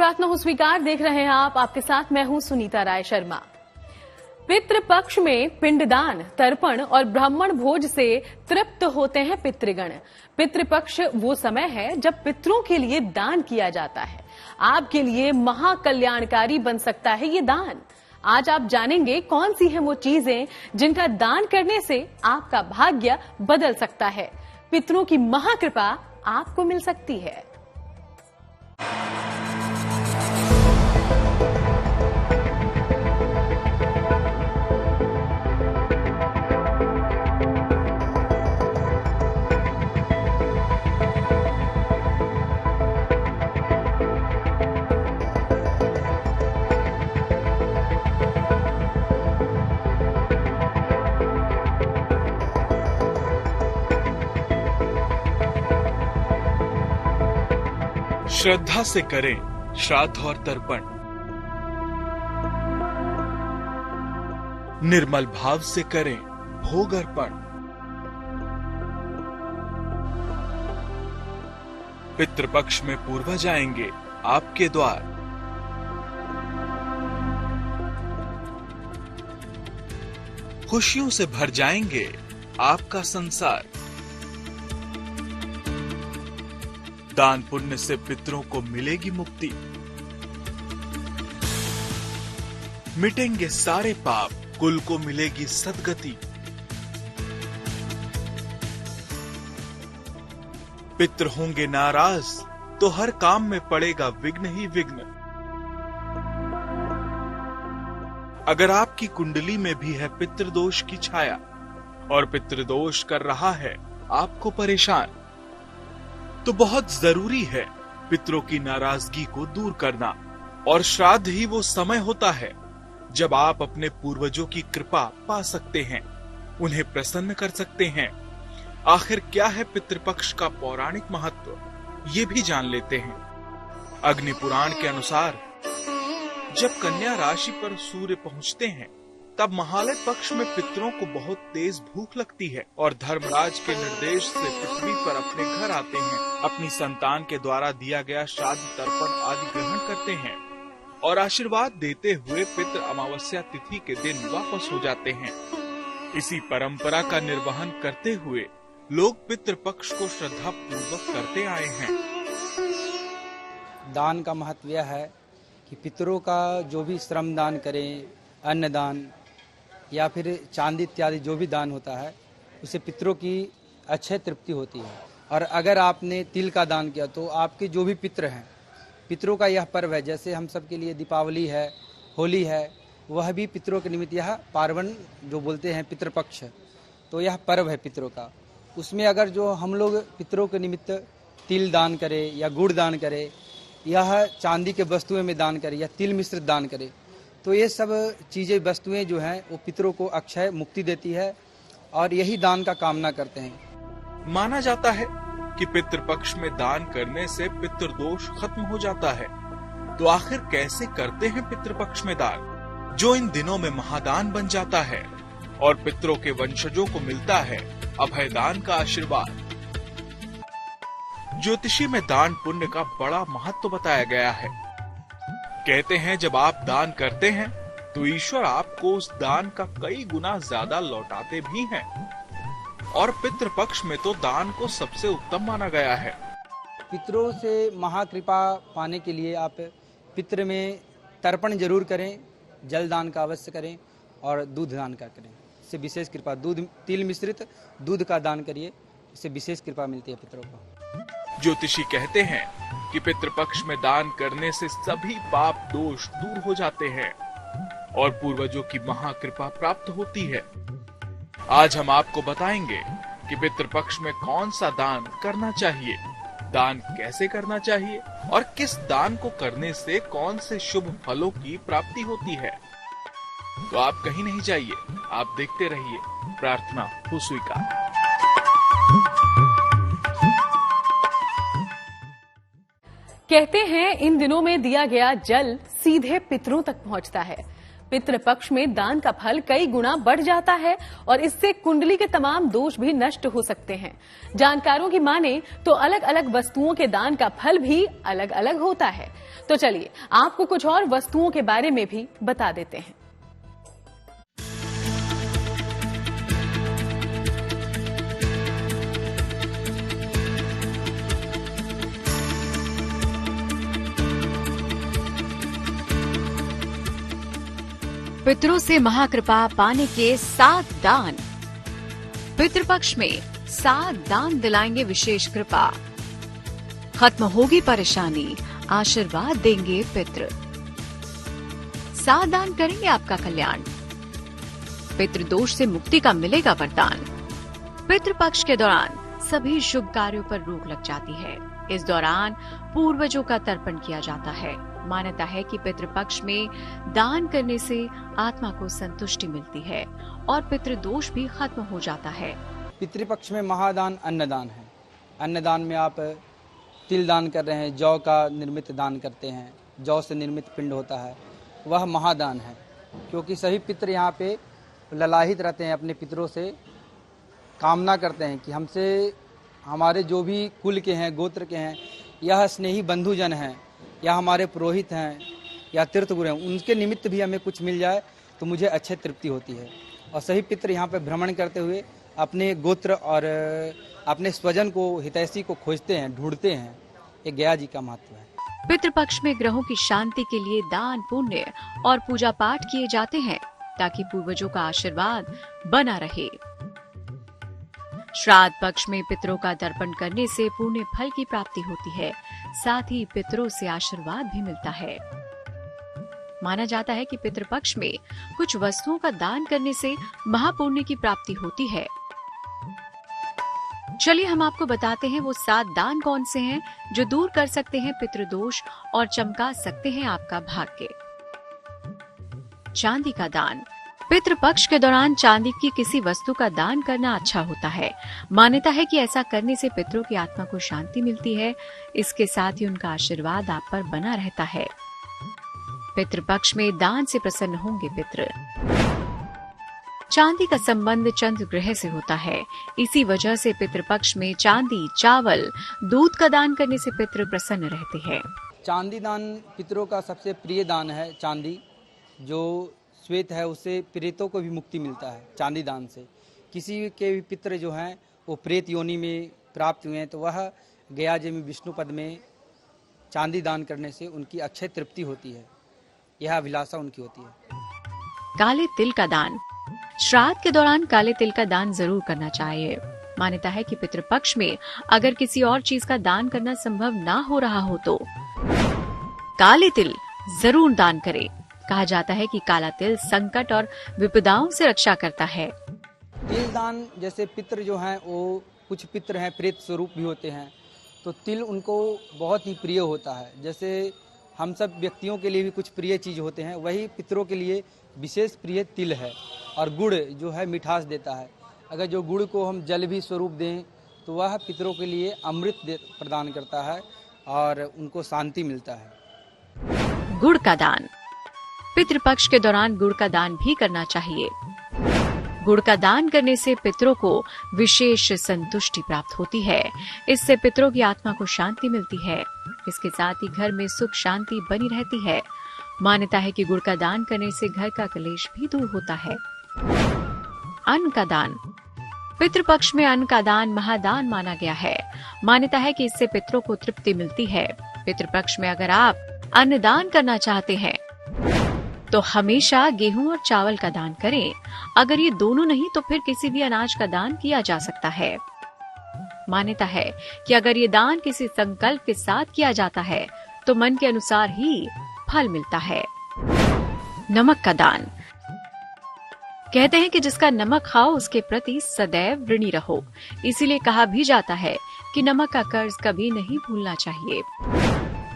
प्रार्थना हो स्वीकार देख रहे हैं आप। आपके साथ मैं हूं सुनीता राय शर्मा। पितृ पक्ष में पिंडदान, तर्पण और ब्राह्मण भोज से तृप्त होते हैं पितृगण। पितृपक्ष वो समय है जब पितरों के लिए दान किया जाता है। आपके लिए महाकल्याणकारी बन सकता है ये दान। आज आप जानेंगे कौन सी हैं वो चीजें जिनका दान करने से आपका भाग्य बदल सकता है। पितरों की महाकृपा आपको मिल सकती है। श्रद्धा से करें श्राद्ध और तर्पण। निर्मल भाव से करें भोग अर्पण। पितृपक्ष में पूर्वज आएंगे आपके द्वार। खुशियों से भर जाएंगे आपका संसार। दान पुण्य से पितरों को मिलेगी मुक्ति। मिटेंगे सारे पाप, कुल को मिलेगी सद्गति। पितृ होंगे नाराज तो हर काम में पड़ेगा विघ्न ही विघ्न। अगर आपकी कुंडली में भी है पितृदोष की छाया और पितृदोष कर रहा है आपको परेशान, तो बहुत जरूरी है पितरों की नाराजगी को दूर करना। और श्राद्ध ही वो समय होता है जब आप अपने पूर्वजों की कृपा पा सकते हैं, उन्हें प्रसन्न कर सकते हैं। आखिर क्या है पितृपक्ष का पौराणिक महत्व, ये भी जान लेते हैं। अग्नि पुराण के अनुसार जब कन्या राशि पर सूर्य पहुंचते हैं तब महालय पक्ष में पितरों को बहुत तेज भूख लगती है और धर्मराज के निर्देश से पृथ्वी पर अपने घर आते हैं। अपनी संतान के द्वारा दिया गया श्राद्ध तर्पण आदि ग्रहण करते हैं और आशीर्वाद देते हुए पितृ अमावस्या तिथि के दिन वापस हो जाते हैं। इसी परंपरा का निर्वहन करते हुए लोग पितृपक्ष को श्रद्धा पूर्वक करते आए हैं। दान का महत्व यह है कि पितरों का जो भी श्रम दान करें, अन्नदान या फिर चांदी इत्यादि जो भी दान होता है, उससे पितरों की अच्छे तृप्ति होती है। और अगर आपने तिल का दान किया तो आपके जो भी पितर हैं, पितरों का यह पर्व है। जैसे हम सब के लिए दीपावली है, होली है, वह भी पितरों के निमित्त यह पार्वण जो बोलते हैं पितृपक्ष, तो यह पर्व है पितरों का। उसमें अगर जो हम लोग पितरों के निमित्त तिल दान करें या गुड़ दान करें, यह चांदी के वस्तुएं में दान करें या तिल मिश्रित दान करें, तो ये सब चीजें वस्तुएं जो हैं वो पितरों को अक्षय मुक्ति देती है और यही दान का कामना करते हैं। माना जाता है कि पितृपक्ष में दान करने से पितृदोष खत्म हो जाता है। तो आखिर कैसे करते हैं पितृपक्ष में दान, जो इन दिनों में महादान बन जाता है और पितरों के वंशजों को मिलता है अभयदान का आशीर्वाद। ज्योतिषी में दान पुण्य का बड़ा महत्व बताया गया है। कहते हैं जब आप दान करते हैं तो ईश्वर आपको उस दान का कई गुना ज्यादा लौटाते भी हैं। और पितृपक्ष में तो दान को सबसे उत्तम माना गया है। पितरों से महाकृपा पाने के लिए आप पितृ में तर्पण जरूर करें, जल दान का अवश्य करें और दूध दान का करें। इससे विशेष कृपा, दूध तिल मिश्रित दूध का दान करिए, इससे विशेष कृपा मिलती है पितरों को। ज्योतिषी कहते हैं कि पितृपक्ष में दान करने से सभी पाप दोष दूर हो जाते हैं और पूर्वजों की महाकृपा प्राप्त होती है। आज हम आपको बताएंगे कि पितृपक्ष में कौन सा दान करना चाहिए, दान कैसे करना चाहिए और किस दान को करने से कौन से शुभ फलों की प्राप्ति होती है। तो आप कहीं नहीं जाइए, आप देखते रहिए प्रार्थना हो स्वीकार। कहते हैं इन दिनों में दिया गया जल सीधे पितरों तक पहुंचता है। पितृपक्ष में दान का फल कई गुना बढ़ जाता है और इससे कुंडली के तमाम दोष भी नष्ट हो सकते हैं। जानकारों की माने तो अलग अलग वस्तुओं के दान का फल भी अलग अलग होता है। तो चलिए आपको कुछ और वस्तुओं के बारे में भी बता देते हैं। पितरों से महाकृपा पाने के 7 दान। पितृपक्ष में 7 दान दिलाएंगे विशेष कृपा। खत्म होगी परेशानी, आशीर्वाद देंगे पितृ। 7 दान करेंगे आपका कल्याण। पितृदोष से मुक्ति का मिलेगा वरदान। पितृपक्ष के दौरान सभी शुभ कार्यों पर रोक लग जाती है। इस दौरान पूर्वजों का तर्पण किया जाता है। मान्यता है कि पितृपक्ष में दान करने से आत्मा को संतुष्टि मिलती है और पितृदोष भी खत्म हो जाता है। पितृपक्ष में महादान अन्नदान है। अन्नदान में आप तिल दान कर रहे हैं, जौ का निर्मित दान करते हैं, जौ से निर्मित पिंड होता है, वह महादान है। क्योंकि सभी पितृ यहाँ पे ललाहित रहते हैं, अपने पितरों से कामना करते हैं कि हमसे हमारे जो भी कुल के हैं, गोत्र के हैं, यह स्नेही बंधुजन हैं या हमारे पुरोहित हैं या तीर्थगुरु हैं, उनके निमित्त भी हमें कुछ मिल जाए तो मुझे अच्छी तृप्ति होती है। और सभी पितृ यहाँ पे भ्रमण करते हुए अपने गोत्र और अपने स्वजन को, हितैषी को खोजते हैं, ढूंढते हैं। ये गया जी का महत्व है। पितृपक्ष में ग्रहों की शांति के लिए दान, पुण्य और पूजा पाठ किए जाते हैं ताकि पूर्वजों का आशीर्वाद बना रहे। श्राद्ध पक्ष में पितरों का तर्पण करने से पुण्य फल की प्राप्ति होती है, साथ ही पितरों से आशीर्वाद भी मिलता है। माना जाता है कि पितृपक्ष में कुछ वस्तुओं का दान करने से महापुण्य की प्राप्ति होती है। चलिए हम आपको बताते हैं वो 7 दान कौन से हैं जो दूर कर सकते हैं पितृदोष और चमका सकते हैं आपका भाग्य। चांदी का दान। पितृपक्ष के दौरान चांदी की किसी वस्तु का दान करना अच्छा होता है। मान्यता है कि ऐसा करने से पितरों की आत्मा को शांति मिलती है। इसके साथ ही उनका आशीर्वाद आप पर बना रहता है। पितृपक्ष में दान से प्रसन्न होंगे पितृ। चांदी का संबंध चंद्र ग्रह से होता है। इसी वजह से पितृपक्ष में चांदी, चावल, दूध का दान करने से पितृ प्रसन्न रहते हैं। चांदी दान पितरों का सबसे प्रिय दान है। चांदी जो श्वेत है, उससे प्रेतों को भी मुक्ति मिलता है चांदी दान से। किसी के भी पितृ जो हैं वो प्रेत योनि में प्राप्त हुए हैं तो वह गया जी में विष्णु पद में चांदी दान करने से उनकी अक्षय तृप्ति होती है। यह अभिलाषा उनकी होती है। काले तिल का दान। श्राद्ध के दौरान काले तिल का दान जरूर करना चाहिए। मान्यता है कि पितृपक्ष में अगर किसी और चीज का दान करना संभव ना हो रहा हो तो काले तिल जरूर दान करें। कहा जाता है कि काला तिल संकट और विपदाओं से रक्षा करता है। तिल दान, जैसे पितृ जो हैं वो कुछ पितृ हैं प्रेत स्वरूप भी होते हैं, तो तिल उनको बहुत ही प्रिय होता है। जैसे हम सब व्यक्तियों के लिए भी कुछ प्रिय चीज होते हैं, वही पितरों के लिए विशेष प्रिय तिल है। और गुड़ जो है मिठास देता है। अगर जो गुड़ को हम जल भी स्वरूप दें तो वह पितरों के लिए अमृत प्रदान करता है और उनको शांति मिलता है। गुड़ का दान। पितृपक्ष के दौरान गुड़ का दान भी करना चाहिए। गुड़ का दान करने से पितरों को विशेष संतुष्टि प्राप्त होती है। इससे पितरों की आत्मा को शांति मिलती है। इसके साथ ही घर में सुख शांति बनी रहती है। मान्यता है कि गुड़ का दान करने से घर का कलेश भी दूर होता है। अन्न का दान। पितृपक्ष में अन्न का दान महादान माना गया है। मान्यता है कि इससे पितरों को तृप्ति मिलती है। पितृपक्ष में अगर आप अन्न दान करना चाहते हैं तो हमेशा गेहूं और चावल का दान करें। अगर ये दोनों नहीं तो फिर किसी भी अनाज का दान किया जा सकता है। मान्यता है कि अगर ये दान किसी संकल्प के साथ किया जाता है तो मन के अनुसार ही फल मिलता है। नमक का दान। कहते हैं कि जिसका नमक खाओ उसके प्रति सदैव ऋणी रहो। इसीलिए कहा भी जाता है कि नमक का कर्ज कभी नहीं भूलना चाहिए।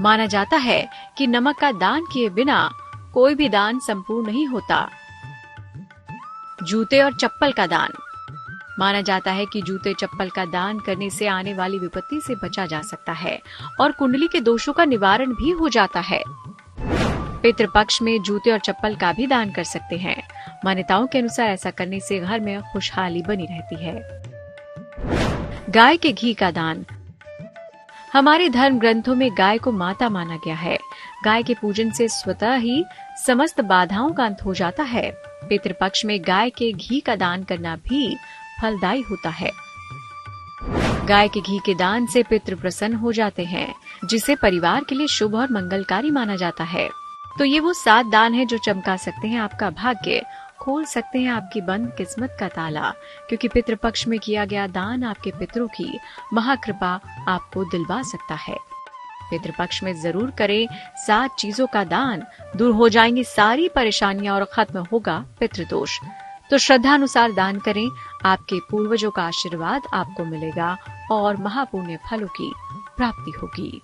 माना जाता है कि नमक का दान किए बिना कोई भी दान संपूर्ण नहीं होता। जूते और चप्पल का दान। माना जाता है कि जूते चप्पल का दान करने से आने वाली विपत्ति से बचा जा सकता है और कुंडली के दोषों का निवारण भी हो जाता है। पितृपक्ष में जूते और चप्पल का भी दान कर सकते हैं। मान्यताओं के अनुसार ऐसा करने से घर में खुशहाली बनी रहती है। गाय के घी का दान। हमारे धर्म ग्रंथों में गाय को माता माना गया है। गाय के पूजन से स्वतः ही समस्त बाधाओं का अंत हो जाता है। पितृपक्ष में गाय के घी का दान करना भी फलदायी होता है। गाय के घी के दान से पितृ प्रसन्न हो जाते हैं, जिसे परिवार के लिए शुभ और मंगलकारी माना जाता है। तो ये वो 7 दान है जो चमका सकते हैं आपका भाग्य, खोल सकते हैं आपकी बंद किस्मत का ताला, क्योंकि पितृपक्ष में किया गया दान आपके पितरों की महाकृपा आपको दिलवा सकता है। पितृपक्ष में जरूर करें 7 चीजों का दान, दूर हो जाएंगी सारी परेशानियां और खत्म होगा पितृदोष। तो श्रद्धा अनुसार दान करें, आपके पूर्वजों का आशीर्वाद आपको मिलेगा और महापुण्य फलों की प्राप्ति होगी।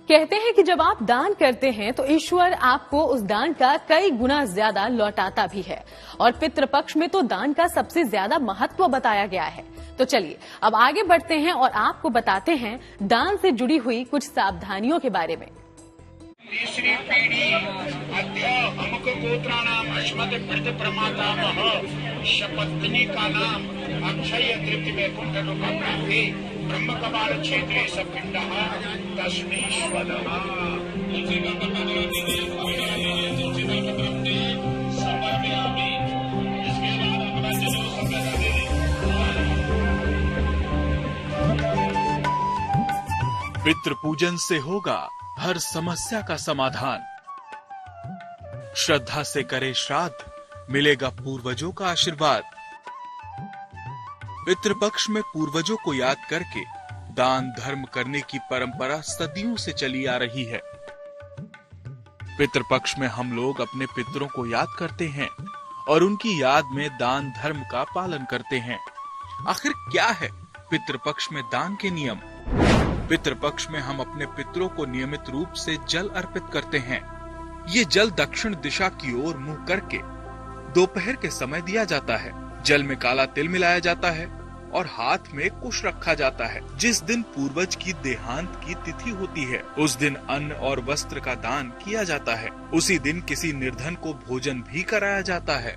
कहते हैं कि जब आप दान करते हैं तो ईश्वर आपको उस दान का कई गुना ज्यादा लौटाता भी है, और पितृपक्ष में तो दान का सबसे ज्यादा महत्व बताया गया है। तो चलिए अब आगे बढ़ते हैं और आपको बताते हैं दान से जुड़ी हुई कुछ सावधानियों के बारे में। तीसरी पीढ़ी अद्य अमुक गोत्राणाम अश्मत प्रति प्रमातामह शपथनी का नाम अक्षय तृप्ति में कुंड लोक प्राप्ति ब्रह्म कपाल क्षेत्रे सपिंड तस्मीश्वरः। पितृ पूजन से होगा हर समस्या का समाधान। श्रद्धा से करे श्राद्ध, मिलेगा पूर्वजों का आशीर्वाद। पितृपक्ष में पूर्वजों को याद करके दान धर्म करने की परंपरा सदियों से चली आ रही है। पितृपक्ष में हम लोग अपने पितरों को याद करते हैं और उनकी याद में दान धर्म का पालन करते हैं। आखिर क्या है पितृपक्ष में दान के नियम? पितृपक्ष में हम अपने पितरों को नियमित रूप से जल अर्पित करते हैं। ये जल दक्षिण दिशा की ओर मुंह करके दोपहर के समय दिया जाता है। जल में काला तिल मिलाया जाता है और हाथ में कुश रखा जाता है। जिस दिन पूर्वज की देहांत की तिथि होती है, उस दिन अन्न और वस्त्र का दान किया जाता है। उसी दिन किसी निर्धन को भोजन भी कराया जाता है।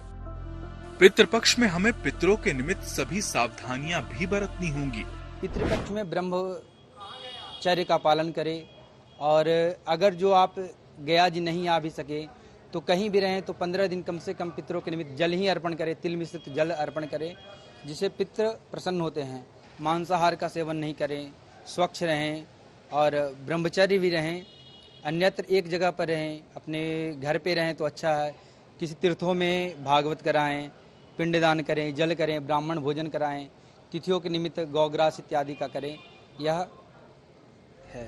पितृपक्ष में हमें पितरों के निमित्त सभी सावधानियां भी बरतनी होंगी। पितृपक्ष में ब्रह्मचर्य का पालन करें, और अगर जो आप गया जी नहीं आ भी सके तो कहीं भी रहें तो 15 दिन कम से कम पितरों के निमित्त जल ही अर्पण करें, तिल मिश्रित जल अर्पण करें, जिससे पितृ प्रसन्न होते हैं। मांसाहार का सेवन नहीं करें, स्वच्छ रहें और ब्रह्मचर्य भी रहें। अन्यत्र एक जगह पर रहें, अपने घर पे रहें तो अच्छा है। किसी तीर्थों में भागवत कराएं, पिंडदान करें, जल करें, ब्राह्मण भोजन कराएं, तिथियों के निमित्त गौग्रास इत्यादि का करें। यह है।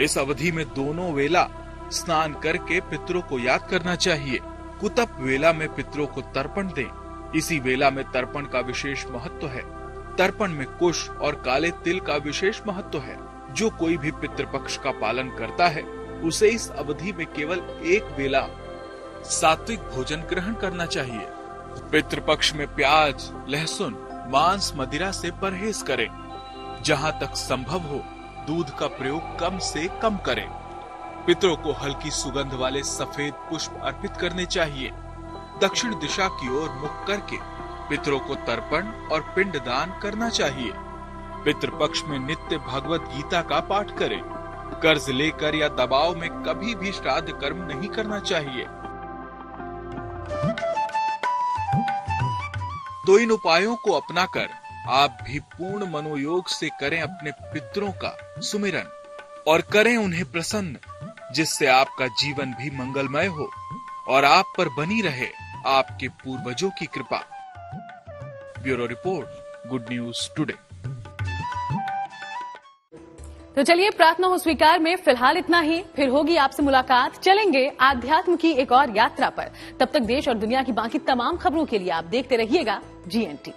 इस अवधि में दोनों वेला स्नान करके पितरों को याद करना चाहिए। कुतप वेला में पितरों को तर्पण दें। इसी वेला में तर्पण का विशेष महत्व है। तर्पण में कुश और काले तिल का विशेष महत्व है। जो कोई भी पितृपक्ष का पालन करता है, उसे इस अवधि में केवल एक वेला सात्विक भोजन ग्रहण करना चाहिए। पितृपक्ष में प्याज, लहसुन, मांस, मदिरा से परहेज करें। जहां तक संभव हो दूध का प्रयोग कम से कम करें। पितरों को हल्की सुगंध वाले सफेद पुष्प अर्पित करने चाहिए। दक्षिण दिशा की ओर मुख करके पितरों को तर्पण और पिंड दान करना चाहिए। पितृपक्ष में नित्य भगवत गीता का पाठ करें। कर्ज लेकर या दबाव में कभी भी श्राद्ध कर्म नहीं करना चाहिए। तो इन उपायों को अपनाकर आप भी पूर्ण मनोयोग से करें अपने पितरों का सुमिरन और करें उन्हें प्रसन्न, जिससे आपका जीवन भी मंगलमय हो और आप पर बनी रहे आपके पूर्वजों की कृपा। Bureau report, good news today. तो चलिए, प्रार्थना हो स्वीकार में फिलहाल इतना ही। फिर होगी आपसे मुलाकात। चलेंगे आध्यात्म की एक और यात्रा पर। तब तक देश और दुनिया की बाकी तमाम खबरों के लिए आप देखते रहिएगा GNT।